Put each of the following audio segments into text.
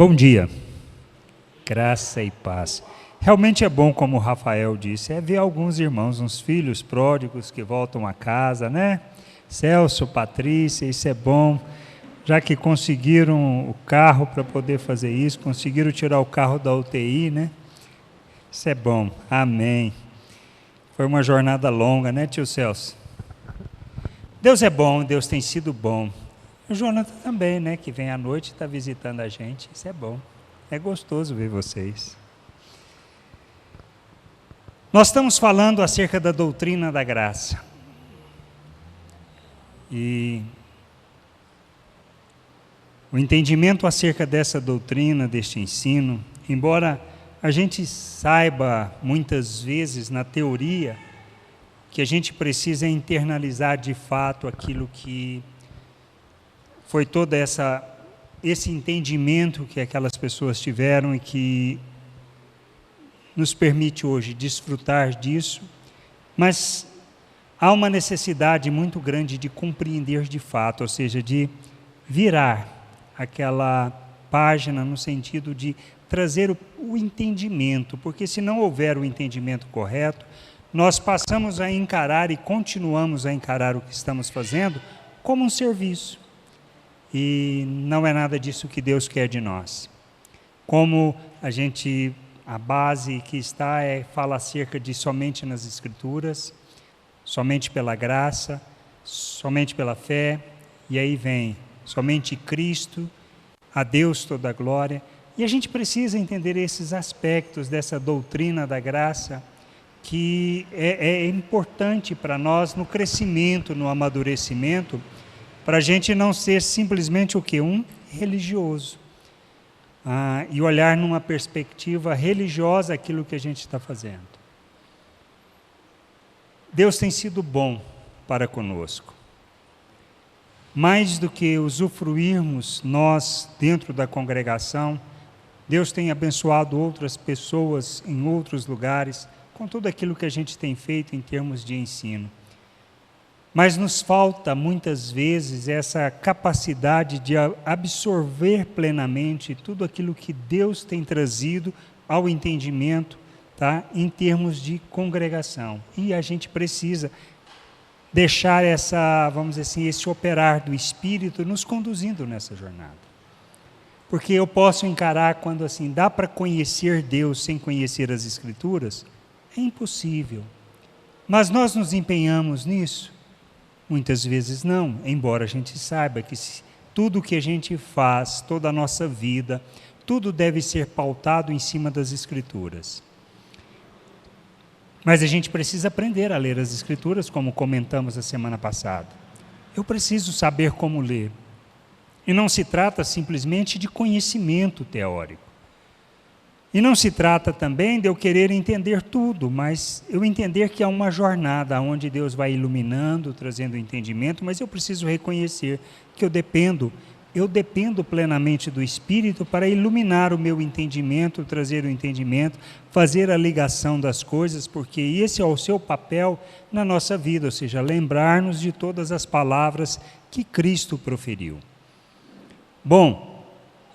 Bom dia, graça e paz. Realmente é bom, como o Rafael disse, ver alguns irmãos, uns filhos pródigos que voltam a casa, né? Celso, Patrícia, isso é bom, já que conseguiram o carro para poder fazer isso, conseguiram tirar o carro da UTI, né? Isso é bom, amém. Foi uma jornada longa, né, tio Celso? Deus é bom, Deus tem sido bom. O Jonathan também, né, que vem à noite e está visitando a gente, isso é bom. É gostoso ver vocês. Nós estamos falando acerca da doutrina da graça. E o entendimento acerca dessa doutrina, deste ensino, embora a gente saiba muitas vezes na teoria que a gente precisa internalizar de fato aquilo que foi todo esse entendimento que aquelas pessoas tiveram e que nos permite hoje desfrutar disso, mas há uma necessidade muito grande de compreender de fato, ou seja, de virar aquela página no sentido de trazer o entendimento, porque se não houver o entendimento correto, nós passamos a encarar e continuamos a encarar o que estamos fazendo como um serviço. E não é nada disso que Deus quer de nós. Como a base que está fala acerca de somente nas Escrituras, somente pela graça, somente pela fé, e aí vem somente Cristo, a Deus toda a glória. E a gente precisa entender esses aspectos dessa doutrina da graça, que é importante para nós no crescimento, no amadurecimento, para a gente não ser simplesmente o quê? Um religioso. E olhar numa perspectiva religiosa aquilo que a gente está fazendo. Deus tem sido bom para conosco. Mais do que usufruirmos nós dentro da congregação, Deus tem abençoado outras pessoas em outros lugares, com tudo aquilo que a gente tem feito em termos de ensino. Mas nos falta muitas vezes essa capacidade de absorver plenamente tudo aquilo que Deus tem trazido ao entendimento, tá? Em termos de congregação. E a gente precisa deixar vamos dizer assim, esse operar do Espírito nos conduzindo nessa jornada. Porque eu posso encarar quando assim, dá para conhecer Deus sem conhecer as Escrituras? É impossível. Mas nós nos empenhamos nisso? Muitas vezes não, embora a gente saiba que tudo o que a gente faz, toda a nossa vida, tudo deve ser pautado em cima das Escrituras. Mas a gente precisa aprender a ler as Escrituras, como comentamos a semana passada. Eu preciso saber como ler. E não se trata simplesmente de conhecimento teórico. E não se trata também de eu querer entender tudo, mas eu entender que há uma jornada onde Deus vai iluminando, trazendo entendimento, mas eu preciso reconhecer que eu dependo plenamente do Espírito para iluminar o meu entendimento, trazer o entendimento, fazer a ligação das coisas, porque esse é o seu papel na nossa vida, ou seja, lembrar-nos de todas as palavras que Cristo proferiu. Bom,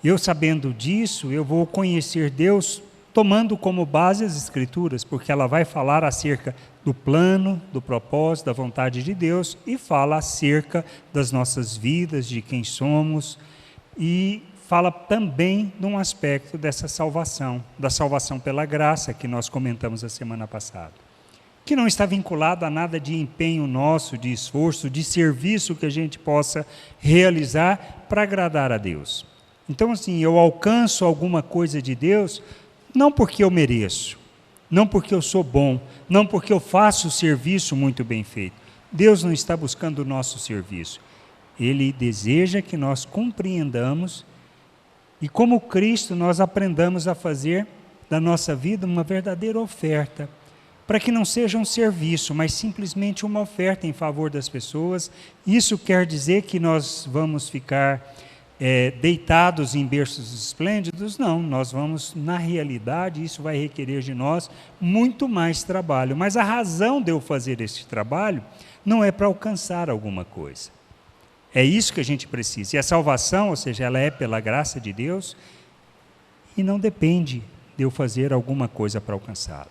eu sabendo disso, eu vou conhecer Deus tomando como base as Escrituras, porque ela vai falar acerca do plano, do propósito, da vontade de Deus, e fala acerca das nossas vidas, de quem somos, e fala também de um aspecto dessa salvação, da salvação pela graça, que nós comentamos a semana passada, que não está vinculado a nada de empenho nosso, de esforço, de serviço que a gente possa realizar para agradar a Deus. Então, assim, eu alcanço alguma coisa de Deus, não porque eu mereço, não porque eu sou bom, não porque eu faço o serviço muito bem feito. Deus não está buscando o nosso serviço. Ele deseja que nós compreendamos e, como Cristo, nós aprendamos a fazer da nossa vida uma verdadeira oferta, para que não seja um serviço, mas simplesmente uma oferta em favor das pessoas. Isso quer dizer que nós vamos ficar deitados em berços esplêndidos? Não, nós vamos, na realidade, isso vai requerer de nós muito mais trabalho, mas a razão de eu fazer esse trabalho não é para alcançar alguma coisa, é isso que a gente precisa, e a salvação, ou seja, ela é pela graça de Deus, e não depende de eu fazer alguma coisa para alcançá-la.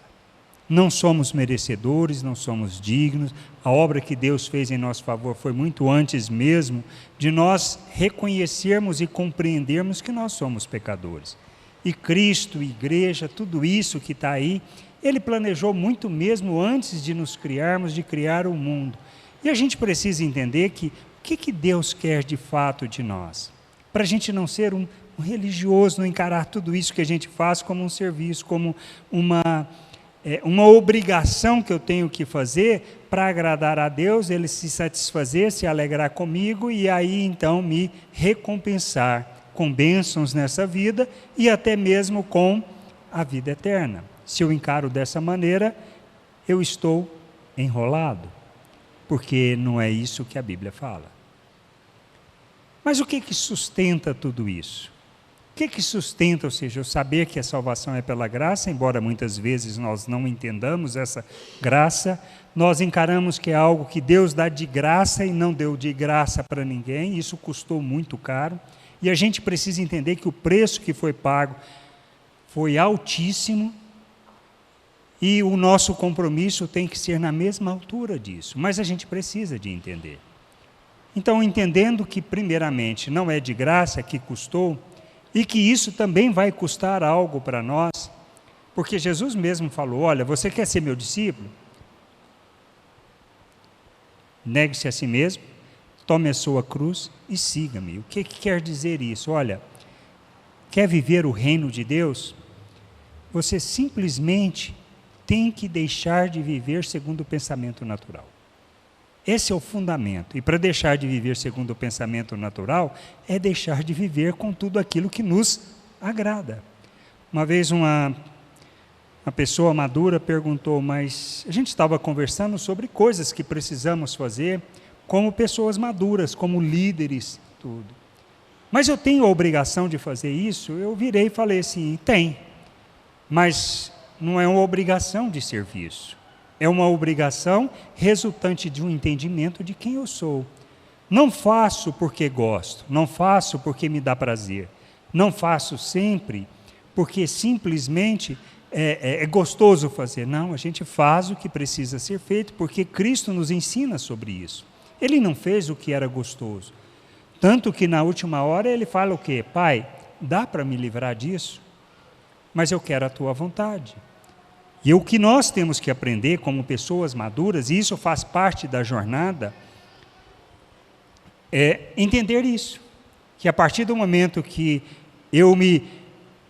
Não somos merecedores, não somos dignos. A obra que Deus fez em nosso favor foi muito antes mesmo de nós reconhecermos e compreendermos que nós somos pecadores. E Cristo, igreja, tudo isso que está aí, Ele planejou muito mesmo antes de nos criarmos, de criar o mundo. E a gente precisa entender que o que Deus quer de fato de nós? Para a gente não ser um religioso, não encarar tudo isso que a gente faz como um serviço, como uma obrigação que eu tenho que fazer para agradar a Deus, Ele se satisfazer, se alegrar comigo e aí então me recompensar com bênçãos nessa vida e até mesmo com a vida eterna. Se eu encaro dessa maneira, eu estou enrolado, porque não é isso que a Bíblia fala. Mas o que sustenta tudo isso? O que sustenta, ou seja, eu saber que a salvação é pela graça, embora muitas vezes nós não entendamos essa graça, nós encaramos que é algo que Deus dá de graça e não deu de graça para ninguém, isso custou muito caro, e a gente precisa entender que o preço que foi pago foi altíssimo, e o nosso compromisso tem que ser na mesma altura disso, mas a gente precisa de entender. Então, entendendo que primeiramente não é de graça, que custou, e que isso também vai custar algo para nós, porque Jesus mesmo falou, olha, você quer ser meu discípulo? Negue-se a si mesmo, tome a sua cruz e siga-me. O que quer dizer isso? Olha, quer viver o reino de Deus? Você simplesmente tem que deixar de viver segundo o pensamento natural. Esse é o fundamento. E para deixar de viver segundo o pensamento natural, é deixar de viver com tudo aquilo que nos agrada. Uma vez uma pessoa madura perguntou, mas a gente estava conversando sobre coisas que precisamos fazer como pessoas maduras, como líderes, tudo. Mas eu tenho a obrigação de fazer isso? Eu virei e falei assim, tem. Mas não é uma obrigação de serviço. É uma obrigação resultante de um entendimento de quem eu sou. Não faço porque gosto, não faço porque me dá prazer, não faço sempre porque simplesmente é gostoso fazer. Não, a gente faz o que precisa ser feito porque Cristo nos ensina sobre isso. Ele não fez o que era gostoso. Tanto que na última hora ele fala o quê? Pai, dá para me livrar disso? Mas eu quero a tua vontade. E o que nós temos que aprender como pessoas maduras, e isso faz parte da jornada, é entender isso. Que a partir do momento que eu me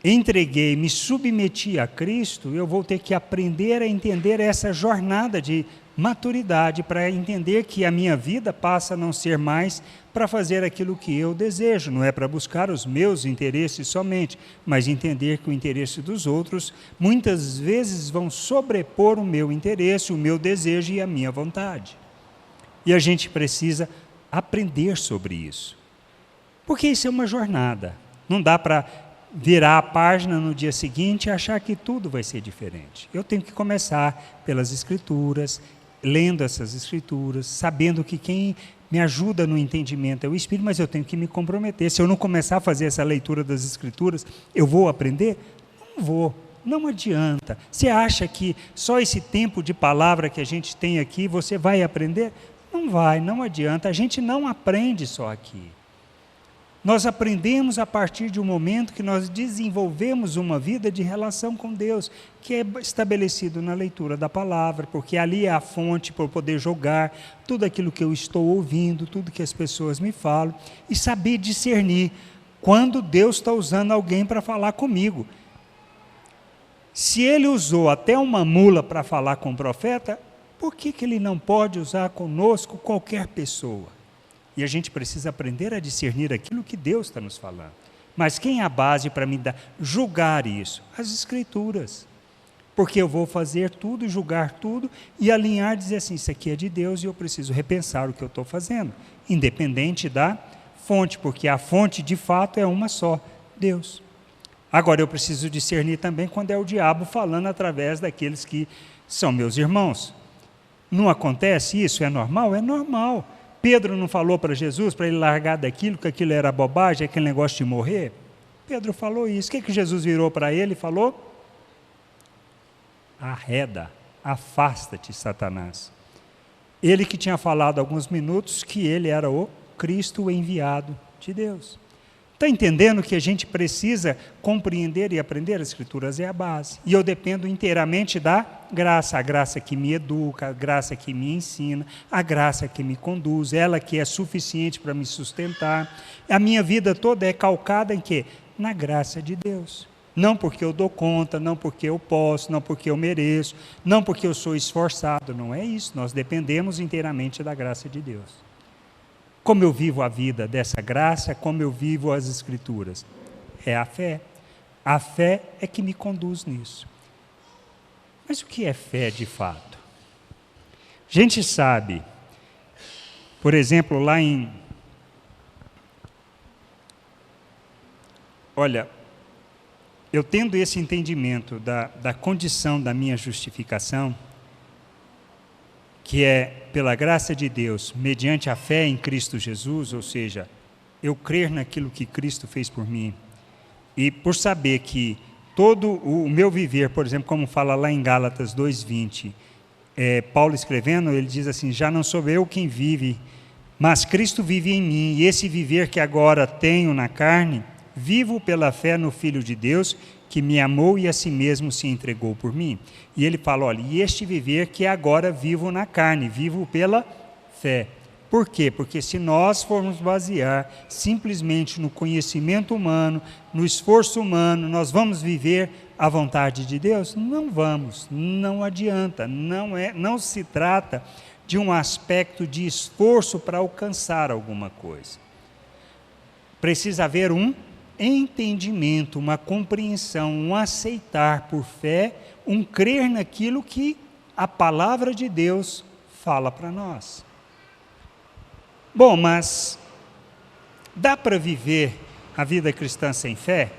entreguei, me submeti a Cristo, eu vou ter que aprender a entender essa jornada de maturidade, para entender que a minha vida passa a não ser mais para fazer aquilo que eu desejo, não é para buscar os meus interesses somente, mas entender que o interesse dos outros muitas vezes vão sobrepor o meu interesse, o meu desejo e a minha vontade. E a gente precisa aprender sobre isso, porque isso é uma jornada, não dá para virar a página no dia seguinte e achar que tudo vai ser diferente. Eu tenho que começar pelas Escrituras, lendo essas Escrituras, sabendo que quem me ajuda no entendimento é o Espírito, mas eu tenho que me comprometer. Se eu não começar a fazer essa leitura das Escrituras, eu vou aprender? Não vou, não adianta. Você acha que só esse tempo de palavra que a gente tem aqui, você vai aprender? Não vai, não adianta. A gente não aprende só aqui. Nós aprendemos a partir de um momento que nós desenvolvemos uma vida de relação com Deus, que é estabelecido na leitura da palavra, porque ali é a fonte para eu poder jogar tudo aquilo que eu estou ouvindo, tudo que as pessoas me falam, e saber discernir quando Deus está usando alguém para falar comigo. Se Ele usou até uma mula para falar com o profeta, por que Ele não pode usar conosco qualquer pessoa? E a gente precisa aprender a discernir aquilo que Deus está nos falando. Mas quem é a base para me julgar isso? As Escrituras. Porque eu vou fazer tudo, julgar tudo e alinhar, dizer assim, isso aqui é de Deus e eu preciso repensar o que eu estou fazendo. Independente da fonte, porque a fonte de fato é uma só, Deus. Agora eu preciso discernir também quando é o diabo falando através daqueles que são meus irmãos. Não acontece isso? É normal? É normal. Pedro não falou para Jesus, para ele largar daquilo, que aquilo era bobagem, aquele negócio de morrer? Pedro falou isso. O que Jesus virou para ele e falou? Arreda, afasta-te, Satanás. Ele que tinha falado há alguns minutos que ele era o Cristo enviado de Deus. Está entendendo que a gente precisa compreender e aprender as Escrituras é a base. E eu dependo inteiramente da graça, a graça que me educa, a graça que me ensina, a graça que me conduz, ela que é suficiente para me sustentar. A minha vida toda é calcada em quê? Na graça de Deus. Não porque eu dou conta, não porque eu posso, não porque eu mereço, não porque eu sou esforçado, não é isso. Nós dependemos inteiramente da graça de Deus. Como eu vivo a vida dessa graça, como eu vivo as Escrituras? É a fé. A fé é que me conduz nisso. Mas o que é fé de fato? A gente sabe, por exemplo, lá em... Olha, eu tendo esse entendimento da condição da minha justificação, que é pela graça de Deus, mediante a fé em Cristo Jesus, ou seja, eu crer naquilo que Cristo fez por mim, e por saber que todo o meu viver, por exemplo, como fala lá em Gálatas 2:20, Paulo escrevendo, ele diz assim, já não sou eu quem vive, mas Cristo vive em mim, e esse viver que agora tenho na carne, vivo pela fé no Filho de Deus, que me amou e a si mesmo se entregou por mim. E ele fala, olha, e este viver que agora vivo na carne, vivo pela fé. Por quê? Porque se nós formos basear simplesmente no conhecimento humano, no esforço humano, nós vamos viver a vontade de Deus? Não vamos, não adianta, não se trata de um aspecto de esforço para alcançar alguma coisa. Precisa haver um entendimento, uma compreensão, um aceitar por fé, um crer naquilo que a palavra de Deus fala para nós. Bom, mas dá para viver a vida cristã sem fé?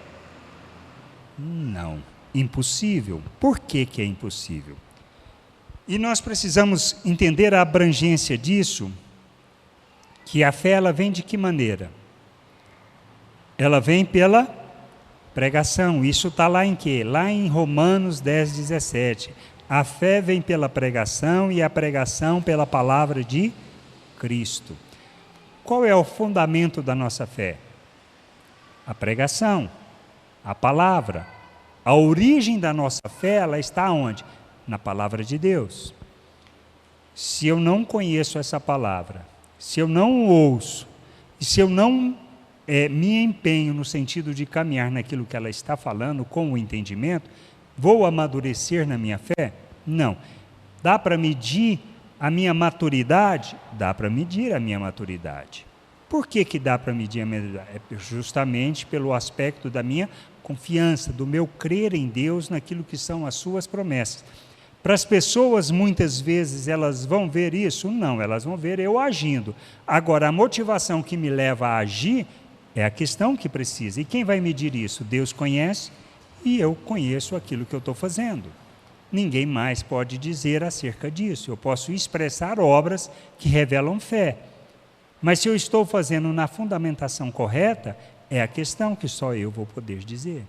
Não, impossível. Por que que é impossível? E nós precisamos entender a abrangência disso, que a fé ela vem de que maneira? Ela vem pela pregação. Isso está lá em quê? Lá em Romanos 10:17. A fé vem pela pregação e a pregação pela palavra de Cristo. Qual é o fundamento da nossa fé? A pregação, a palavra. A origem da nossa fé, ela está onde? Na palavra de Deus. Se eu não conheço essa palavra, se eu não ouço, e se eu não me empenho no sentido de caminhar naquilo que ela está falando, com o entendimento, vou amadurecer na minha fé? Não. Dá para medir a minha maturidade? Dá para medir a minha maturidade. Por que dá para medir a minha maturidade? É justamente pelo aspecto da minha confiança, do meu crer em Deus, naquilo que são as suas promessas. Para as pessoas, muitas vezes, elas vão ver isso? Não, elas vão ver eu agindo. Agora, a motivação que me leva a agir é a questão que precisa. E quem vai medir isso? Deus conhece e eu conheço aquilo que eu estou fazendo. Ninguém mais pode dizer acerca disso. Eu posso expressar obras que revelam fé. Mas se eu estou fazendo na fundamentação correta, é a questão que só eu vou poder dizer.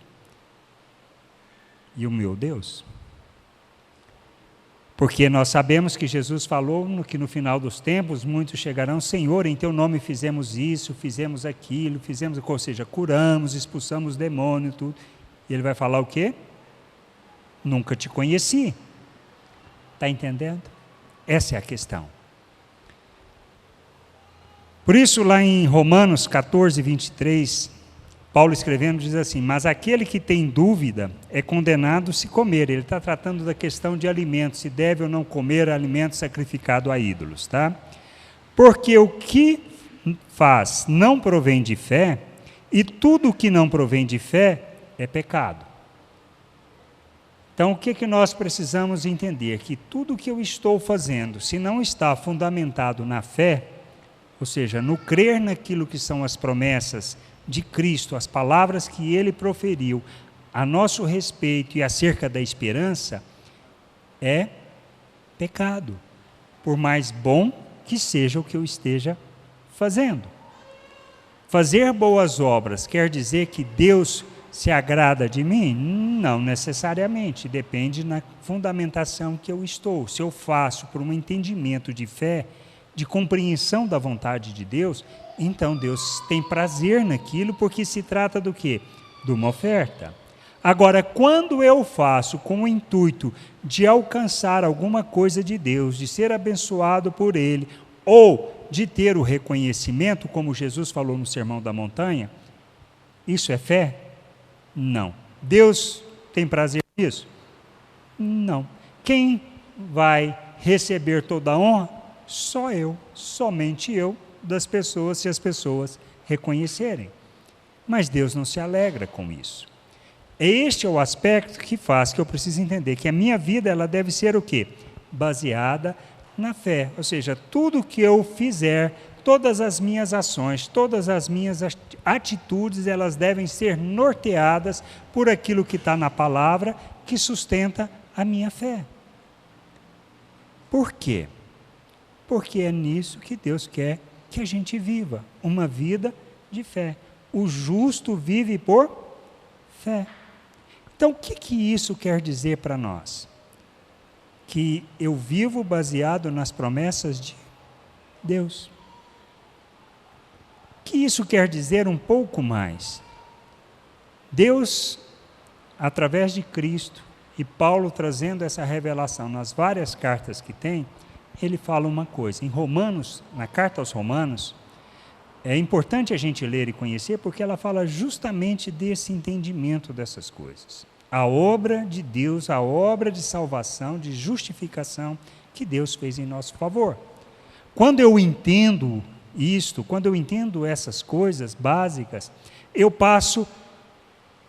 E o meu Deus? Porque nós sabemos que Jesus falou que no final dos tempos muitos chegarão, Senhor, em teu nome fizemos isso, fizemos aquilo, ou seja, curamos, expulsamos demônio, tudo. E ele vai falar o quê? Nunca te conheci. Está entendendo? Essa é a questão. Por isso, lá em Romanos 14:23, Paulo escrevendo diz assim, mas aquele que tem dúvida é condenado se comer. Ele está tratando da questão de alimentos, se deve ou não comer alimento sacrificado a ídolos, tá? Porque o que faz não provém de fé, e tudo o que não provém de fé é pecado. Então, o que nós precisamos entender? Que tudo o que eu estou fazendo, se não está fundamentado na fé, ou seja, no crer naquilo que são as promessas de Cristo, as palavras que Ele proferiu a nosso respeito e acerca da esperança, é pecado, por mais bom que seja o que eu esteja fazendo. Fazer boas obras quer dizer que Deus se agrada de mim? Não necessariamente, depende na fundamentação que eu estou. Se eu faço por um entendimento de fé, de compreensão da vontade de Deus, então Deus tem prazer naquilo, porque se trata do quê? De uma oferta. Agora, quando eu faço com o intuito de alcançar alguma coisa de Deus, de ser abençoado por Ele, ou de ter o reconhecimento, como Jesus falou no Sermão da Montanha, isso é fé? Não. Deus tem prazer nisso? Não. Quem vai receber toda a honra? Só eu, somente eu, das pessoas, se as pessoas reconhecerem. Mas Deus não se alegra com isso. Este é o aspecto que faz que eu preciso entender que a minha vida ela deve ser o quê? Baseada na fé. Ou seja, tudo que eu fizer, todas as minhas ações, todas as minhas atitudes, elas devem ser norteadas por aquilo que está na palavra, que sustenta a minha fé. Por quê? Porque é nisso que Deus quer que a gente viva, uma vida de fé. O justo vive por fé. Então, o que isso quer dizer para nós? Que eu vivo baseado nas promessas de Deus. O que isso quer dizer um pouco mais? Deus, através de Cristo, e Paulo trazendo essa revelação nas várias cartas que tem, ele fala uma coisa. Em Romanos, na carta aos Romanos, é importante a gente ler e conhecer, porque ela fala justamente desse entendimento dessas coisas. A obra de Deus, a obra de salvação, de justificação que Deus fez em nosso favor. Quando eu entendo isto, quando eu entendo essas coisas básicas, eu passo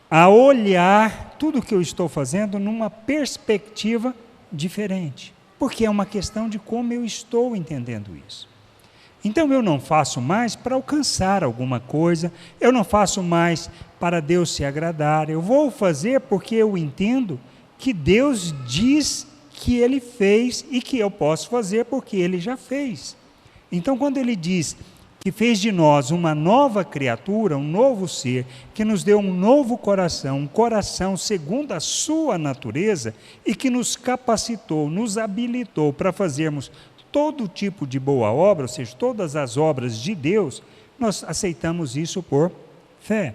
a olhar tudo o que eu estou fazendo numa perspectiva diferente, porque é uma questão de como eu estou entendendo isso. Então eu não faço mais para alcançar alguma coisa, eu não faço mais para Deus se agradar, eu vou fazer porque eu entendo que Deus diz que Ele fez e que eu posso fazer porque Ele já fez. Então quando Ele diz que fez de nós uma nova criatura, um novo ser, que nos deu um novo coração, um coração segundo a sua natureza, e que nos capacitou, nos habilitou para fazermos todo tipo de boa obra, ou seja, todas as obras de Deus, nós aceitamos isso por fé.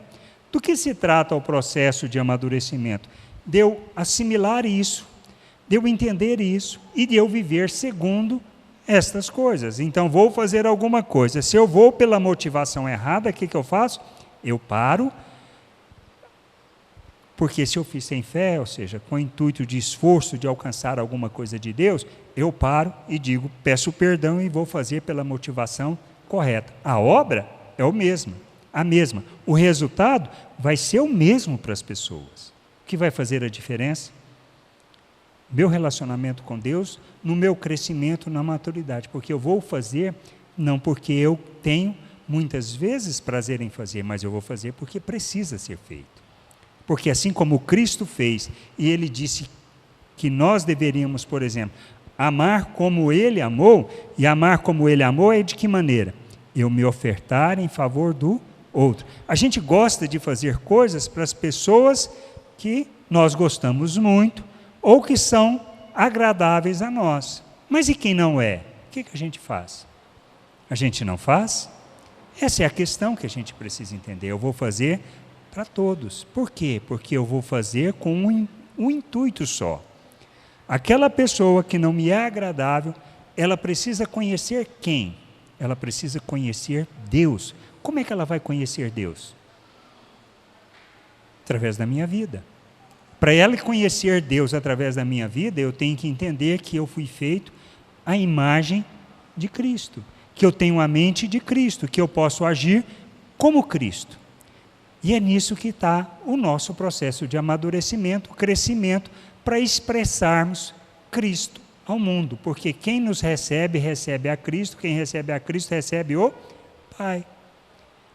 Do que se trata o processo de amadurecimento? De eu assimilar isso, de eu entender isso, e de eu viver segundo estas coisas. Então, vou fazer alguma coisa. Se eu vou pela motivação errada, o que eu faço? Eu paro, porque se eu fiz sem fé, ou seja, com o intuito de esforço de alcançar alguma coisa de Deus, eu paro e digo, peço perdão e vou fazer pela motivação correta. A obra é a mesma. O resultado vai ser o mesmo para as pessoas. O que vai fazer a diferença? Meu relacionamento com Deus, no meu crescimento na maturidade, porque eu vou fazer, não porque eu tenho muitas vezes prazer em fazer, mas eu vou fazer porque precisa ser feito. Porque assim como Cristo fez, e Ele disse que nós deveríamos, por exemplo, amar como Ele amou, e amar como Ele amou é de que maneira? Eu me ofertar em favor do outro. A gente gosta de fazer coisas para as pessoas que nós gostamos muito, ou que são agradáveis a nós. Mas e quem não é? O que a gente faz? A gente não faz? Essa é a questão que a gente precisa entender. Eu vou fazer para todos. Por quê? Porque eu vou fazer com um intuito só. Aquela pessoa que não me é agradável, ela precisa conhecer quem? Ela precisa conhecer Deus. Como é que ela vai conhecer Deus? Através da minha vida. Para ela conhecer Deus através da minha vida, eu tenho que entender que eu fui feito à imagem de Cristo, que eu tenho a mente de Cristo, que eu posso agir como Cristo. E é nisso que está o nosso processo de amadurecimento, crescimento, para expressarmos Cristo ao mundo, porque quem nos recebe, recebe a Cristo, quem recebe a Cristo, recebe o Pai.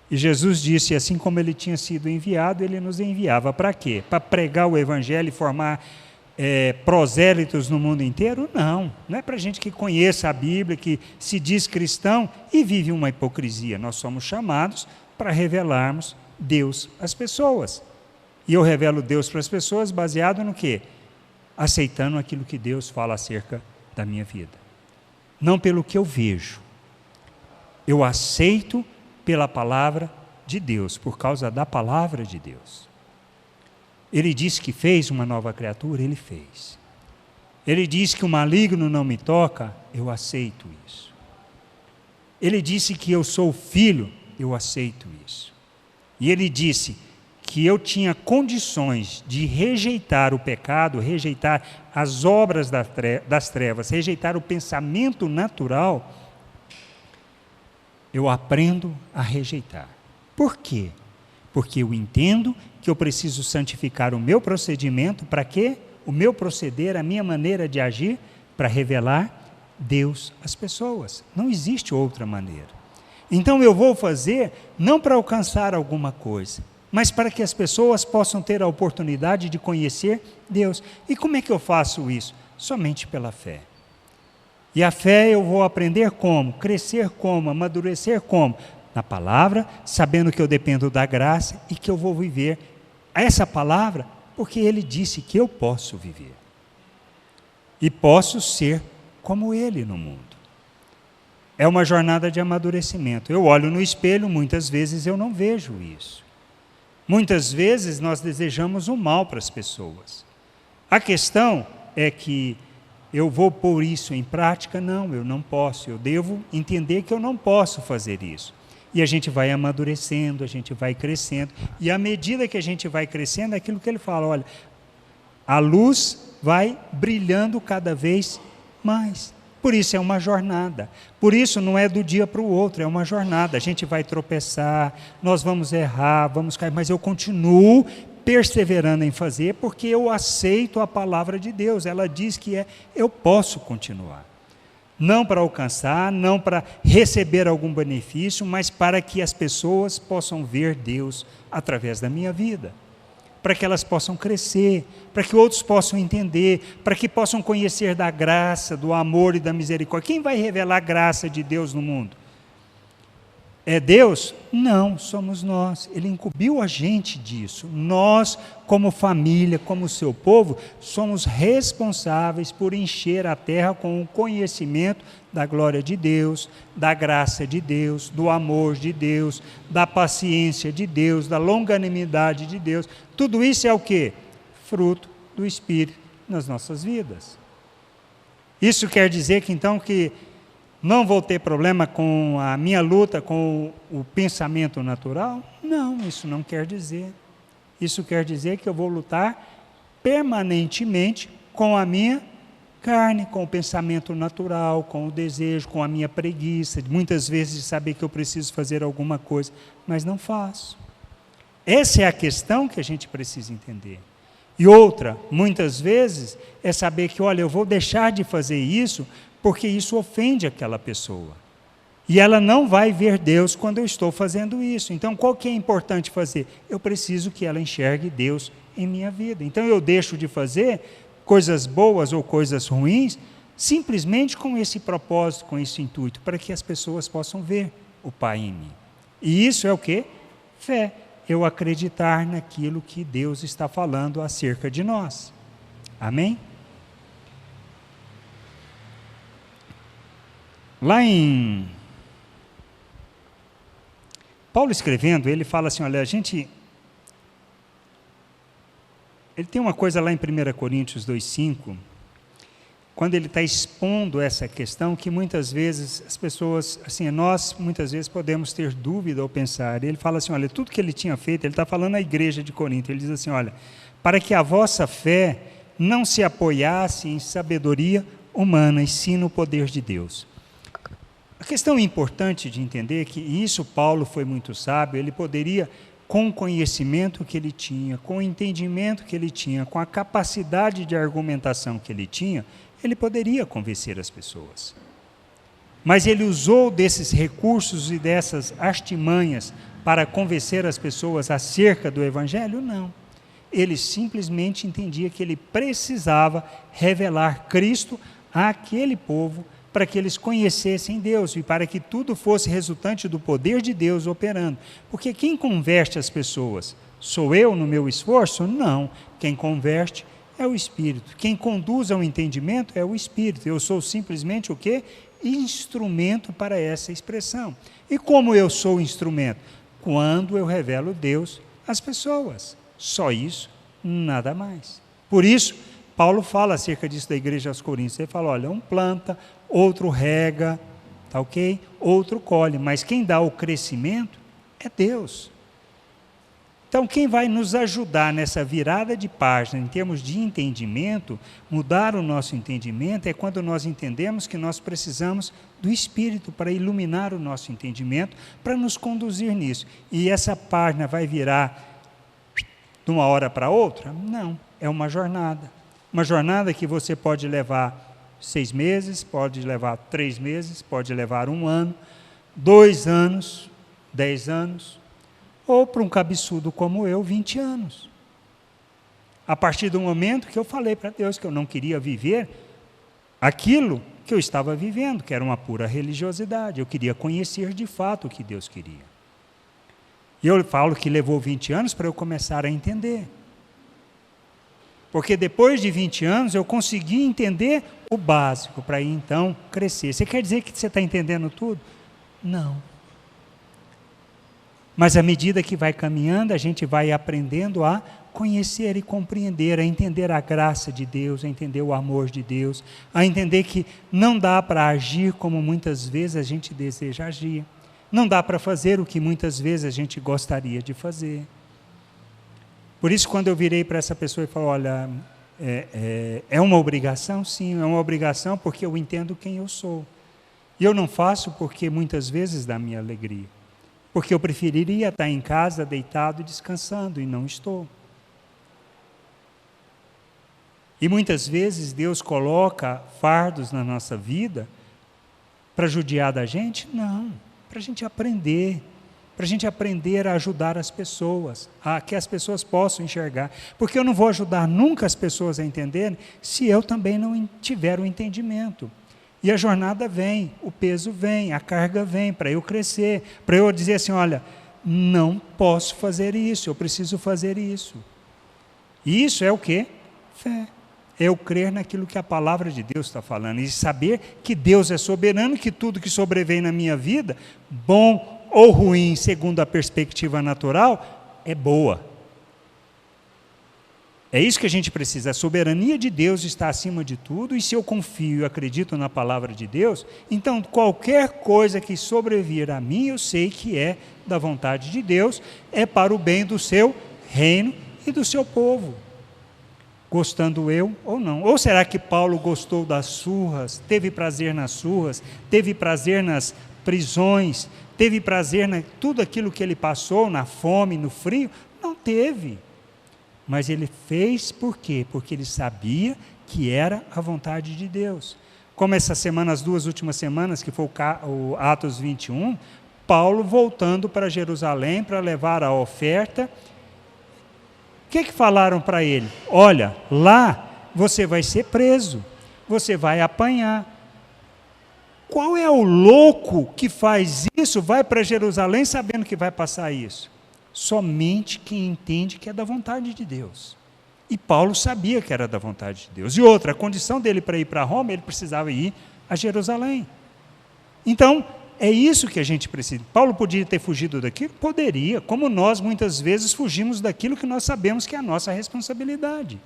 E Jesus disse, assim como Ele tinha sido enviado, Ele nos enviava para quê? Para pregar o Evangelho e formar prosélitos no mundo inteiro? Não é para gente que conheça a Bíblia, que se diz cristão e vive uma hipocrisia. Nós somos chamados para revelarmos Deus às pessoas. E eu revelo Deus para as pessoas baseado no quê? Aceitando aquilo que Deus fala acerca da minha vida. Não pelo que eu vejo. Eu aceito pela palavra de Deus, por causa da palavra de Deus. Ele disse que fez uma nova criatura, ele fez. Ele disse que o maligno não me toca, eu aceito isso. Ele disse que eu sou filho, eu aceito isso. E ele disse que eu tinha condições de rejeitar o pecado, rejeitar as obras das trevas, rejeitar o pensamento natural, eu aprendo a rejeitar. Por quê? Porque eu entendo que eu preciso santificar o meu procedimento, para quê? O meu proceder, a minha maneira de agir, para revelar Deus às pessoas. Não existe outra maneira. Então eu vou fazer, não para alcançar alguma coisa, mas para que as pessoas possam ter a oportunidade de conhecer Deus. E como é que eu faço isso? Somente pela fé. E a fé eu vou aprender como? Crescer como? Amadurecer como? Na palavra, sabendo que eu dependo da graça e que eu vou viver essa palavra, porque Ele disse que eu posso viver. E posso ser como Ele no mundo. É uma jornada de amadurecimento. Eu olho no espelho, muitas vezes eu não vejo isso. Muitas vezes nós desejamos o mal para as pessoas. A questão é que eu vou pôr isso em prática? Não, eu não posso. Eu devo entender que eu não posso fazer isso. E a gente vai amadurecendo, a gente vai crescendo. E à medida que a gente vai crescendo, é aquilo que ele fala, olha, a luz vai brilhando cada vez mais. Por isso é uma jornada. Por isso não é do dia para o outro, é uma jornada. A gente vai tropeçar, nós vamos errar, vamos cair, mas eu continuo perseverando em fazer, porque eu aceito a palavra de Deus. Ela diz que eu posso continuar. Não para alcançar, não para receber algum benefício, mas para que as pessoas possam ver Deus através da minha vida. Para que elas possam crescer, para que outros possam entender, para que possam conhecer da graça, do amor e da misericórdia. Quem vai revelar a graça de Deus no mundo? É Deus? Não, somos nós. Ele incumbiu a gente disso. Nós, como família, como seu povo, somos responsáveis por encher a terra com o conhecimento da glória de Deus, da graça de Deus, do amor de Deus, da paciência de Deus, da longanimidade de Deus. Tudo isso é o quê? Fruto do Espírito nas nossas vidas. Isso quer dizer que então que não vou ter problema com a minha luta com o pensamento natural? Não, isso não quer dizer. Isso quer dizer que eu vou lutar permanentemente com a minha carne, com o pensamento natural, com o desejo, com a minha preguiça, muitas vezes de saber que eu preciso fazer alguma coisa, mas não faço. Essa é a questão que a gente precisa entender. E outra, muitas vezes, é saber que, olha, eu vou deixar de fazer isso porque isso ofende aquela pessoa. E ela não vai ver Deus quando eu estou fazendo isso. Então, qual que é importante fazer? Eu preciso que ela enxergue Deus em minha vida. Então, eu deixo de fazer coisas boas ou coisas ruins, simplesmente com esse propósito, com esse intuito, para que as pessoas possam ver o Pai em mim. E isso é o quê? Fé. Eu acreditar naquilo que Deus está falando acerca de nós. Amém? Lá em Paulo escrevendo, ele fala assim, olha, ele tem uma coisa lá em 1 Coríntios 2,5, quando ele está expondo essa questão, que muitas vezes as pessoas, assim, nós muitas vezes podemos ter dúvida ou pensar, ele fala assim, olha, tudo que ele tinha feito, ele está falando à igreja de Corinto, ele diz assim, olha, para que a vossa fé não se apoiasse em sabedoria humana, e sim no poder de Deus. A questão importante de entender é que isso Paulo foi muito sábio, ele poderia, com o conhecimento que ele tinha, com o entendimento que ele tinha, com a capacidade de argumentação que ele tinha, ele poderia convencer as pessoas. Mas ele usou desses recursos e dessas artimanhas para convencer as pessoas acerca do Evangelho? Não. Ele simplesmente entendia que ele precisava revelar Cristo àquele povo para que eles conhecessem Deus e para que tudo fosse resultante do poder de Deus operando. Porque quem converte as pessoas? Sou eu no meu esforço? Não. Quem converte é o Espírito. Quem conduz ao entendimento é o Espírito. Eu sou simplesmente o quê? Instrumento para essa expressão. E como eu sou instrumento? Quando eu revelo Deus às pessoas. Só isso, nada mais. Por isso, Paulo fala acerca disso da igreja aos Coríntios. Ele fala, olha, um planta, outro rega, tá ok? Outro colhe, mas quem dá o crescimento é Deus. Então, quem vai nos ajudar nessa virada de página, em termos de entendimento, mudar o nosso entendimento, é quando nós entendemos que nós precisamos do Espírito para iluminar o nosso entendimento, para nos conduzir nisso. E essa página vai virar de uma hora para outra? Não, é uma jornada. Uma jornada que você pode levar 6 meses, pode levar 3 meses, pode levar 1 ano, 2 anos, 10 anos, ou para um cabeçudo como eu, 20 anos. A partir do momento que eu falei para Deus que eu não queria viver aquilo que eu estava vivendo, que era uma pura religiosidade, eu queria conhecer de fato o que Deus queria. E eu falo que levou 20 anos para eu começar a entender. Porque depois de 20 anos eu consegui entender o básico, para ir então crescer. Você quer dizer que você está entendendo tudo? Não. Mas à medida que vai caminhando, a gente vai aprendendo a conhecer e compreender, a entender a graça de Deus, a entender o amor de Deus, a entender que não dá para agir como muitas vezes a gente deseja agir. Não dá para fazer o que muitas vezes a gente gostaria de fazer. Por isso, quando eu virei para essa pessoa e falei, olha, é uma obrigação? Sim, é uma obrigação porque eu entendo quem eu sou. E eu não faço porque muitas vezes dá minha alegria. Porque eu preferiria estar em casa, deitado e descansando, e não estou. E muitas vezes Deus coloca fardos na nossa vida para judiar da gente? Não, para a gente aprender. Para a gente aprender a ajudar as pessoas, a que as pessoas possam enxergar. Porque eu não vou ajudar nunca as pessoas a entenderem se eu também não tiver o entendimento. E a jornada vem, o peso vem, a carga vem para eu crescer, para eu dizer assim, olha, não posso fazer isso, eu preciso fazer isso. E isso é o quê? Fé. É eu crer naquilo que a palavra de Deus está falando, e saber que Deus é soberano, que tudo que sobrevém na minha vida, bom ou ruim, segundo a perspectiva natural, é boa. É isso que a gente precisa. A soberania de Deus está acima de tudo, e se eu confio e acredito na palavra de Deus, então qualquer coisa que sobrevir a mim, eu sei que é da vontade de Deus, é para o bem do seu reino e do seu povo. Gostando eu ou não. Ou será que Paulo gostou das surras, teve prazer nas surras, teve prazer nas prisões, teve prazer em tudo aquilo que ele passou, na fome, no frio? Não teve. Mas ele fez por quê? Porque ele sabia que era a vontade de Deus. Como essa semana, as 2 últimas semanas, que foi o Atos 21, Paulo voltando para Jerusalém para levar a oferta. O que falaram para ele? Olha, lá você vai ser preso, você vai apanhar. Qual é o louco que faz isso, vai para Jerusalém sabendo que vai passar isso? Somente quem entende que é da vontade de Deus. E Paulo sabia que era da vontade de Deus. E outra, a condição dele para ir para Roma, ele precisava ir a Jerusalém. Então, é isso que a gente precisa. Paulo podia ter fugido daquilo? Poderia, como nós muitas vezes fugimos daquilo que nós sabemos que é a nossa responsabilidade,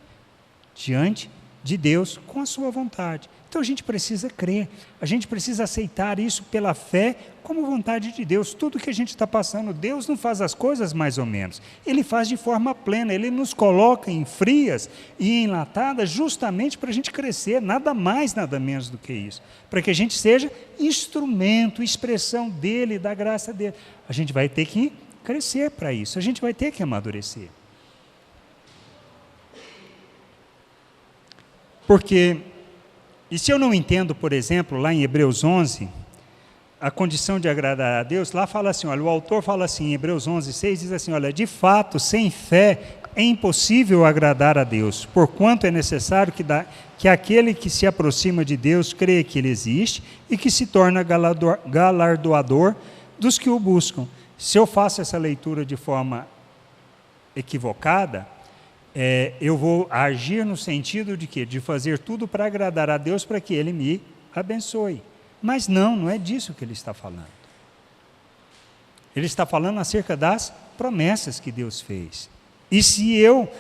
diante de Deus, com a sua vontade. Então a gente precisa crer, a gente precisa aceitar isso pela fé como vontade de Deus. Tudo que a gente está passando, Deus não faz as coisas mais ou menos, Ele faz de forma plena, Ele nos coloca em frias e enlatadas justamente para a gente crescer, nada mais, nada menos do que isso, para que a gente seja instrumento, expressão dEle, da graça dEle. A gente vai ter que crescer para isso, a gente vai ter que amadurecer. Porque, e se eu não entendo, por exemplo, lá em Hebreus 11, a condição de agradar a Deus, lá fala assim, olha, o autor fala assim, em Hebreus 11, 6, diz assim, olha, de fato, sem fé é impossível agradar a Deus, porquanto é necessário que aquele que se aproxima de Deus creia que Ele existe e que se torna galardoador dos que o buscam. Se eu faço essa leitura de forma equivocada, eu vou agir no sentido de quê? De fazer tudo para agradar a Deus, para que Ele me abençoe. Mas não é disso que Ele está falando. Ele está falando acerca das promessas que Deus fez. E se eu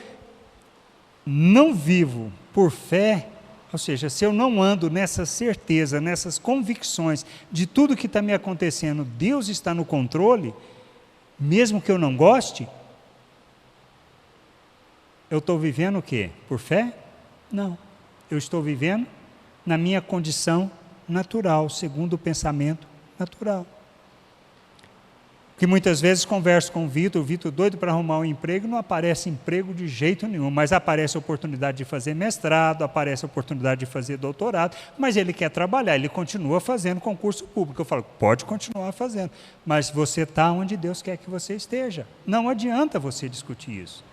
não vivo por fé, ou seja, se eu não ando nessa certeza, nessas convicções de tudo que está me acontecendo, Deus está no controle, mesmo que eu não goste, eu estou vivendo o quê? Por fé? Não. Eu estou vivendo na minha condição natural, segundo o pensamento natural. Que muitas vezes converso com o Vitor doido para arrumar um emprego, não aparece emprego de jeito nenhum, mas aparece a oportunidade de fazer mestrado, aparece a oportunidade de fazer doutorado, mas ele quer trabalhar, ele continua fazendo concurso público. Eu falo, pode continuar fazendo, mas você está onde Deus quer que você esteja. Não adianta você discutir isso.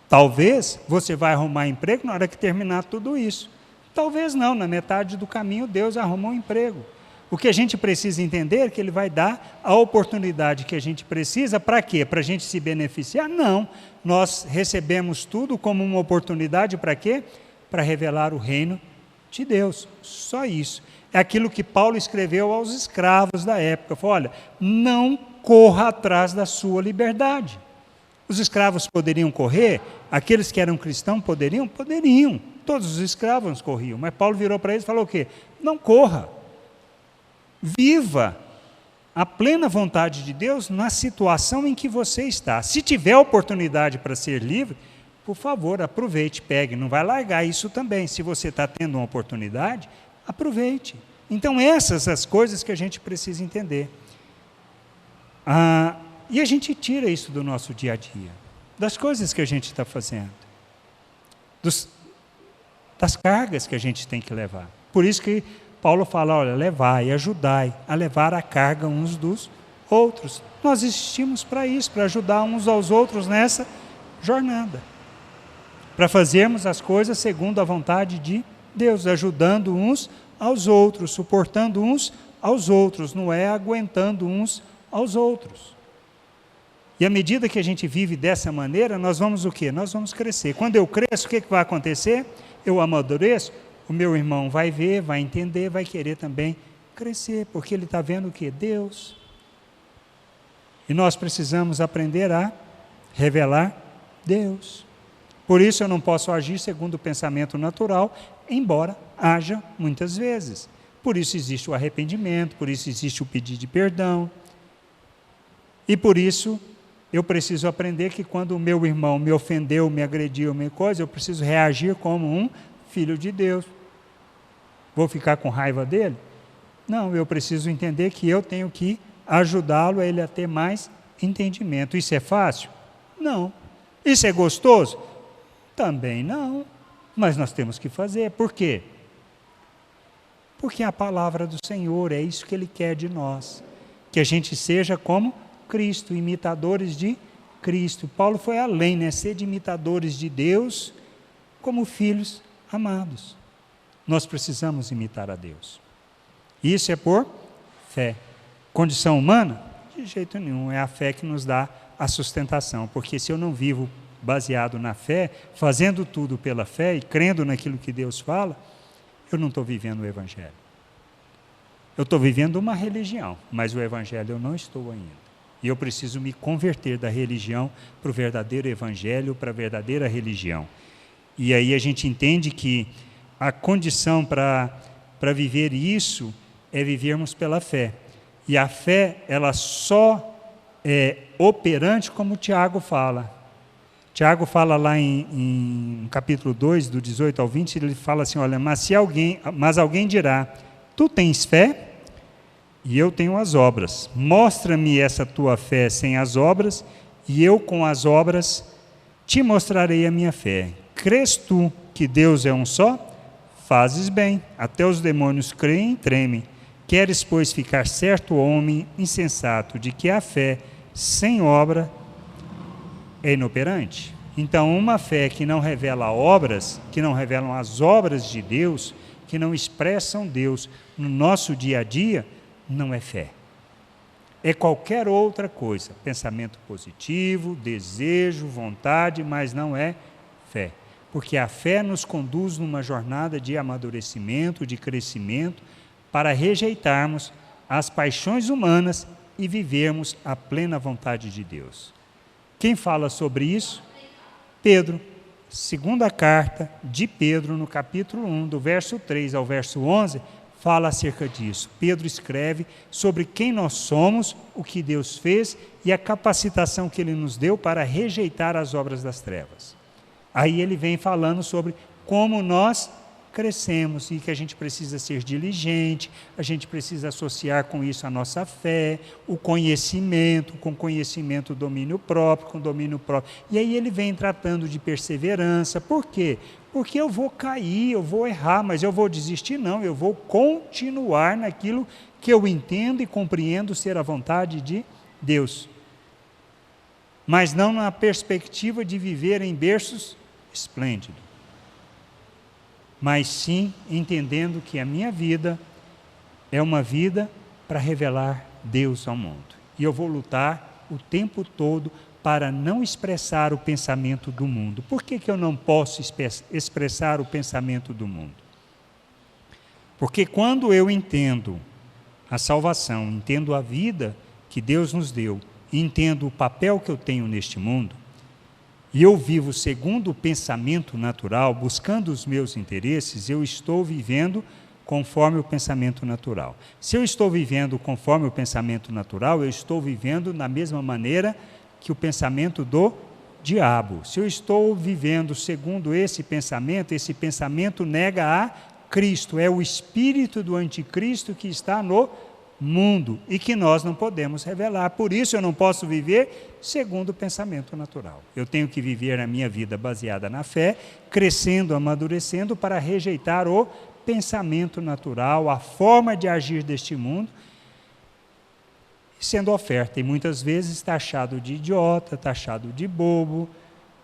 Talvez você vai arrumar emprego na hora que terminar tudo isso. Talvez não, na metade do caminho Deus arruma um emprego. O que a gente precisa entender é que Ele vai dar a oportunidade que a gente precisa, para quê? Para a gente se beneficiar? Não, nós recebemos tudo como uma oportunidade para quê? Para revelar o reino de Deus, só isso. É aquilo que Paulo escreveu aos escravos da época, falou, olha, não corra atrás da sua liberdade. Os escravos poderiam correr? Aqueles que eram cristãos poderiam? Poderiam, todos os escravos corriam, mas Paulo virou para eles e falou o quê? Não corra. Viva a plena vontade de Deus na situação em que você está. Se tiver oportunidade para ser livre, por favor, aproveite, pegue. Não vai largar isso também. Se você está tendo uma oportunidade, aproveite. Então, essas as coisas que a gente precisa entender. E a gente tira isso do nosso dia a dia, das coisas que a gente está fazendo, das cargas que a gente tem que levar. Por isso que Paulo fala, olha, levai, ajudai a levar a carga uns dos outros. Nós existimos para isso, para ajudar uns aos outros nessa jornada. Para fazermos as coisas segundo a vontade de Deus, ajudando uns aos outros, suportando uns aos outros, não é aguentando uns aos outros. E à medida que a gente vive dessa maneira, nós vamos o quê? Nós vamos crescer. Quando eu cresço, o que vai acontecer? Eu amadureço. O meu irmão vai ver, vai entender, vai querer também crescer, porque ele está vendo o quê? Deus. E nós precisamos aprender a revelar Deus. Por isso eu não posso agir segundo o pensamento natural, embora haja muitas vezes. Por isso existe o arrependimento, por isso existe o pedido de perdão. E por isso eu preciso aprender que quando o meu irmão me ofendeu, me agrediu, eu preciso reagir como um filho de Deus. Vou ficar com raiva dele? Não, eu preciso entender que eu tenho que ajudá-lo a ele a ter mais entendimento. Isso é fácil? Não. Isso é gostoso? Também não. Mas nós temos que fazer. Por quê? Porque a palavra do Senhor, é isso que Ele quer de nós. Que a gente seja como Cristo, imitadores de Cristo. Paulo foi além, né? Ser de imitadores de Deus como filhos amados. Nós precisamos imitar a Deus. Isso é por fé. Condição humana? De jeito nenhum. É a fé que nos dá a sustentação. Porque se eu não vivo baseado na fé, fazendo tudo pela fé e crendo naquilo que Deus fala, eu não estou vivendo o Evangelho. Eu estou vivendo uma religião, mas o Evangelho eu não estou ainda. E eu preciso me converter da religião para o verdadeiro Evangelho, para a verdadeira religião. E aí a gente entende que a condição para viver isso é vivermos pela fé. E a fé, ela só é operante como Tiago fala. Tiago fala lá em capítulo 2, do 18 ao 20, ele fala assim, olha, mas alguém dirá, tu tens fé e eu tenho as obras. Mostra-me essa tua fé sem as obras e eu com as obras te mostrarei a minha fé. Crês tu que Deus é um só? Fazes bem, até os demônios creem e tremem. Queres, pois, ficar certo, homem insensato, de que a fé sem obra é inoperante? Então, uma fé que não revela obras, que não revelam as obras de Deus, que não expressam Deus no nosso dia a dia, não é fé. É qualquer outra coisa, pensamento positivo, desejo, vontade, mas não é fé. Porque a fé nos conduz numa jornada de amadurecimento, de crescimento, para rejeitarmos as paixões humanas e vivermos a plena vontade de Deus. Quem fala sobre isso? Pedro. Segunda carta de Pedro, no capítulo 1, do verso 3 ao verso 11, fala acerca disso. Pedro escreve sobre quem nós somos, o que Deus fez e a capacitação que Ele nos deu para rejeitar as obras das trevas. Aí ele vem falando sobre como nós crescemos e que a gente precisa ser diligente, a gente precisa associar com isso a nossa fé, o conhecimento, com conhecimento o domínio próprio, com domínio próprio. E aí ele vem tratando de perseverança. Por quê? Porque eu vou cair, eu vou errar, mas eu vou desistir? Não, eu vou continuar naquilo que eu entendo e compreendo ser a vontade de Deus. Mas não na perspectiva de viver em berços esplêndidos, mas sim entendendo que a minha vida é uma vida para revelar Deus ao mundo. E eu vou lutar o tempo todo para não expressar o pensamento do mundo. Por que eu não posso expressar o pensamento do mundo? Porque quando eu entendo a salvação, entendo a vida que Deus nos deu, e entendo o papel que eu tenho neste mundo, e eu vivo segundo o pensamento natural, buscando os meus interesses, eu estou vivendo conforme o pensamento natural. Se eu estou vivendo conforme o pensamento natural, eu estou vivendo da mesma maneira que o pensamento do diabo. Se eu estou vivendo segundo esse pensamento nega a Cristo, é o espírito do anticristo que está no mundo e que nós não podemos revelar. Por isso eu não posso viver segundo o pensamento natural. Eu tenho que viver a minha vida baseada na fé, crescendo, amadurecendo para rejeitar o pensamento natural, a forma de agir deste mundo, sendo oferta e muitas vezes taxado de idiota, taxado de bobo,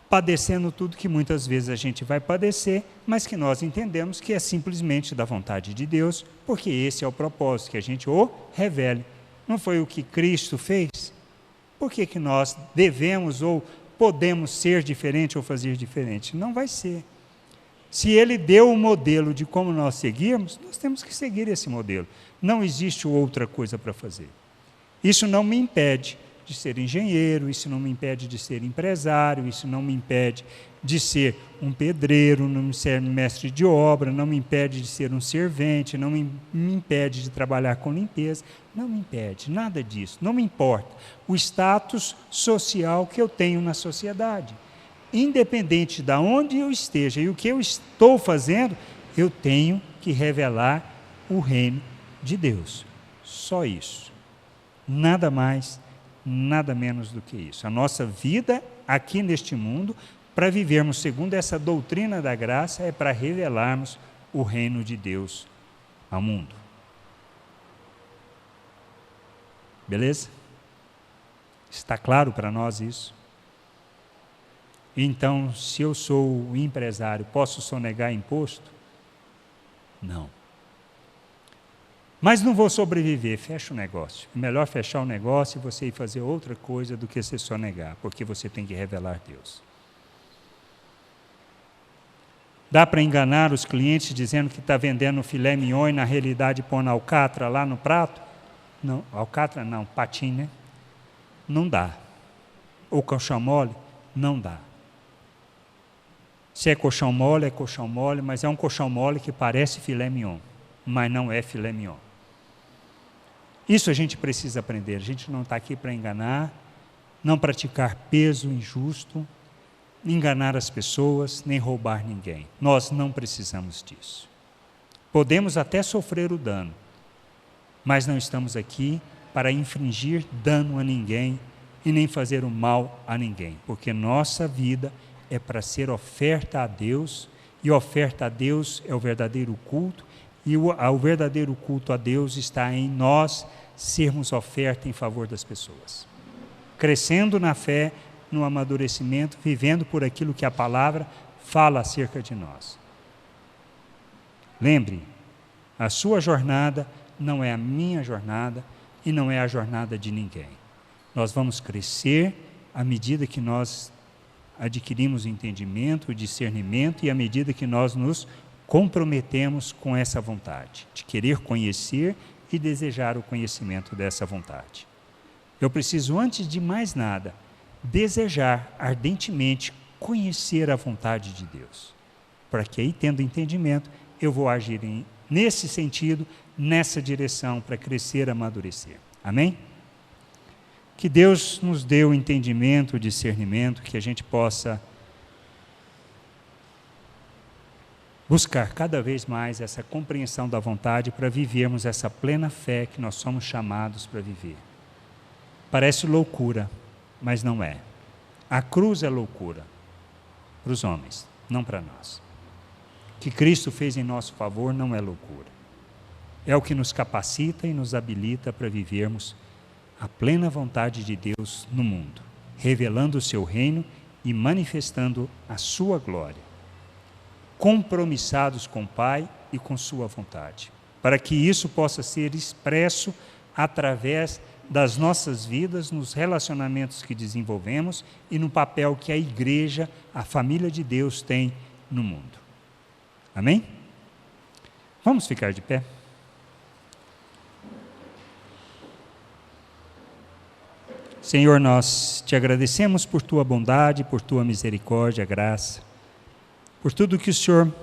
padecendo tudo que muitas vezes a gente vai padecer, mas que nós entendemos que é simplesmente da vontade de Deus, porque esse é o propósito, que a gente o revele. Não foi o que Cristo fez? Por que nós devemos ou podemos ser diferente ou fazer diferente? Não vai ser. Se Ele deu o modelo de como nós seguirmos, nós temos que seguir esse modelo. Não existe outra coisa para fazer. Isso não me impede de ser engenheiro, isso não me impede de ser empresário, isso não me impede de ser um pedreiro, não me ser mestre de obra, não me impede de ser um servente, não me impede de trabalhar com limpeza, não me impede, nada disso, não me importa o status social que eu tenho na sociedade. Independente de onde eu esteja e o que eu estou fazendo, eu tenho que revelar o reino de Deus. Só isso. Nada mais, nada menos do que isso. A nossa vida aqui neste mundo, para vivermos segundo essa doutrina da graça, é para revelarmos o reino de Deus ao mundo. Beleza? Está claro para nós isso? Então, se eu sou empresário, posso sonegar imposto? Não. Mas não vou sobreviver, fecha o negócio. É melhor fechar o negócio e você ir fazer outra coisa do que você sonegar, porque você tem que revelar Deus. Dá para enganar os clientes dizendo que está vendendo filé mignon e na realidade põe alcatra lá no prato? Não, alcatra não, patim, né? Não dá. Ou colchão mole? Não dá. Se é colchão mole, mas é um colchão mole que parece filé mignon, mas não é filé mignon. Isso a gente precisa aprender. A gente não está aqui para enganar, não praticar peso injusto, enganar as pessoas, nem roubar ninguém. Nós não precisamos disso. Podemos até sofrer o dano, mas não estamos aqui para infligir dano a ninguém e nem fazer o mal a ninguém, porque nossa vida é para ser oferta a Deus, e oferta a Deus é o verdadeiro culto, e o verdadeiro culto a Deus está em nós sermos oferta em favor das pessoas. Crescendo na fé, no amadurecimento, vivendo por aquilo que a palavra fala acerca de nós. Lembre, a sua jornada não é a minha jornada e não é a jornada de ninguém. Nós vamos crescer à medida que nós adquirimos o entendimento, o discernimento e à medida que nós nos comprometemos com essa vontade, de querer conhecer e desejar o conhecimento dessa vontade. Eu preciso, antes de mais nada, desejar ardentemente conhecer a vontade de Deus, para que aí, tendo entendimento, eu vou agir nesse sentido, nessa direção, para crescer, amadurecer. Amém? Que Deus nos dê o entendimento, o discernimento, que a gente possa buscar cada vez mais essa compreensão da vontade para vivermos essa plena fé que nós somos chamados para viver. Parece loucura, mas não é. A cruz é loucura para os homens, não para nós. O que Cristo fez em nosso favor não é loucura. É o que nos capacita e nos habilita para vivermos a plena vontade de Deus no mundo, revelando o seu reino e manifestando a sua glória, compromissados com o Pai e com sua vontade, para que isso possa ser expresso através das nossas vidas, nos relacionamentos que desenvolvemos e no papel que a igreja, a família de Deus tem no mundo. Amém? Vamos ficar de pé? Senhor, nós te agradecemos por tua bondade, por tua misericórdia, graça, por tudo que o Senhor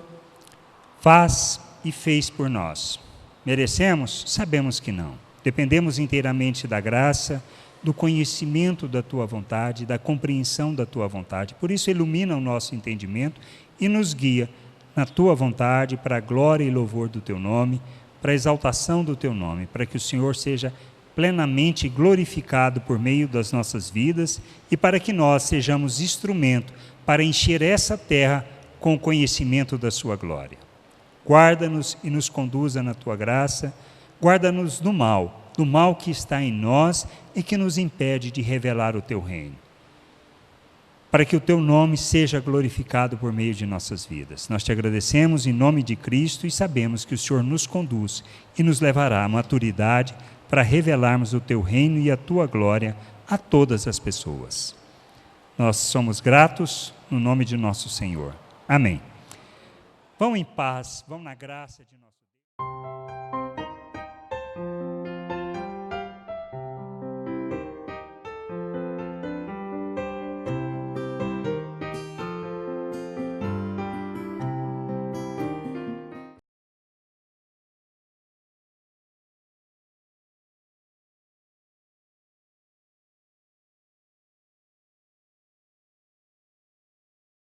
faz e fez por nós. Merecemos? Sabemos que não. Dependemos inteiramente da graça, do conhecimento da tua vontade, da compreensão da tua vontade. Por isso, ilumina o nosso entendimento e nos guia na tua vontade para a glória e louvor do teu nome, para a exaltação do teu nome, para que o Senhor seja plenamente glorificado por meio das nossas vidas e para que nós sejamos instrumento para encher essa terra com o conhecimento da sua glória. Guarda-nos e nos conduza na tua graça, guarda-nos do mal que está em nós e que nos impede de revelar o teu reino, para que o teu nome seja glorificado por meio de nossas vidas. Nós te agradecemos em nome de Cristo e sabemos que o Senhor nos conduz e nos levará à maturidade para revelarmos o teu reino e a tua glória a todas as pessoas. Nós somos gratos no nome de nosso Senhor. Amém. Vão em paz, vão na graça de nosso